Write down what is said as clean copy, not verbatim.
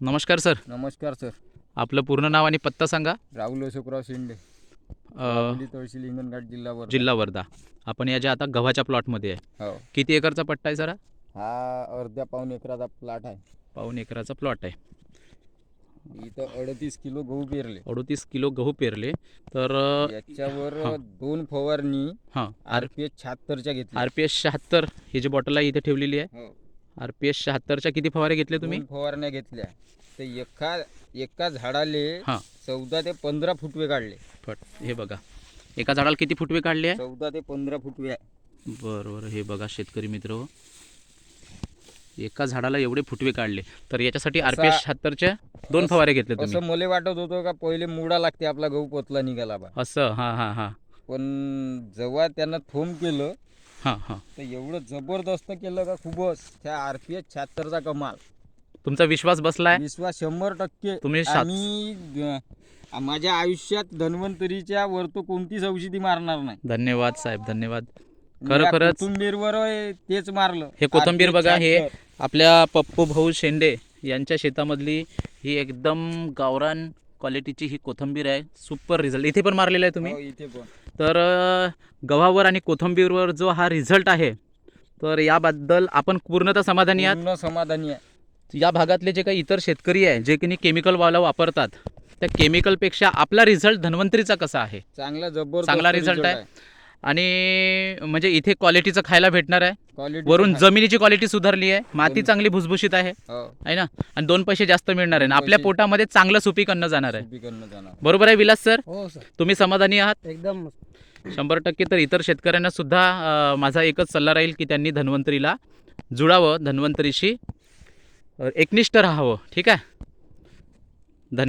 नमस्कार सर. नमस्कार सर. आपलं पूर्ण नाव आणि पत्ता सांगा. राहुल अशोकराव शेंडे, अ, तळशी लिंगणघाट जिल्हा वर्धा. जिल्हा वर्धा. आपण या ज्या आता गव्हाच्या प्लॉटमध्ये आहे, हो, किती एकरचा पट्टा आहे सर? हा अर्ध्या पाऊण एकराचा प्लॉट आहे. पाऊण एकराचा प्लॉट आहे. इथं 38 किलो गहू पेरले. 38 किलो गहू पेरले. तर याच्यावर हा. 2 फवारणी हां, RPS 76च्या घेतल्या. RPS 76 ही जी बॉटल आहे इथे ठेवलेली आहे. हो, RPS 76च्या किती फवारे घेतले तुम्ही? 2 फवारण्या घेतल्या. ते एका झाडाले हां, 14 ते 15 फुटवे काढले. हे बघा, एका झाडाला किती फुटवे काढले आहे? 14 ते 15 फुटवे आहे. बरोबर. हे बघा शेतकरी मित्र, एका झाडाला एवढे फुटवे काढले. तर याच्यासाठी RPS 76च्या 2 फवारे घेतले तुम्ही. असं मला वाटत होतं का पहिले मुडा लागते आपला गहू पतला निघाला बा, असं. हां हां हां पण जेव्हा त्यानं थोम केलं हां हां तर एवढं जबरदस्त केलं का खूपच. त्या RPS 76चा कमाल. तुमचा विश्वास बसलाय? विश्वास 100%. तुम्ही माझ्या आयुष्यात धन्वंतरीच्या वर तो कोणतीच औषधी मारणार नाही. धन्यवाद साहेब, धन्यवाद. या खरोखरच कोथिंबीरवर तेच मारलं. हे कोथिंबीर RPS बघा, हे 76. आपल्या पप्पू भाऊ शेंडे यांच्या शेतामधली ही एकदम गावरान क्वालिटीची ही कोथिंबीर आहे. सुपर रिझल्ट इथे पण मारलेला आहे तुम्ही. हो, इथे पण. तर गव्हावर आणि कोथिंबीरवर जो हा रिझल्ट आहे, तर याबद्दल आपण पूर्णतः समाधानी आहात. पूर्ण समाधानी आहे. या भागातले जे काही इतर शेतकरी आहे जे की केमिकलवाला वापरतात, त्या केमिकलपेक्षा आपला रिझल्ट धन्वंतरीचा कसा आहे? चांगला जबरदस्त चांगला रिझल्ट आहे. आणि म्हणजे इथे क्वालिटीचं खायला भेटणार आहे. क्वालिटी वरून जमिनीची क्वालिटी सुधारली आहे, माती चांगली भुसभुशीत आहे, हो, आहे ना. आणि 2 पैसे जास्त मिळणार आहे आणि 2 आपल्या पैसे. पोटामध्ये चांगलं सुपीक अन्न जाणार आहे. सुपीकरण जाणार. बरोबर आहे विलास सर? हो सर, तुम्ही समाधानी आहात? एकदम 100%. तर इतर शेतकऱ्यांना सुद्धा माझा एकच सल्ला राहील की त्यांनी धन्वंतरीला जुळावं, धन्वंतरीशी एकनिष्ठ राहावं. ठीक आहे. धन्यवाद.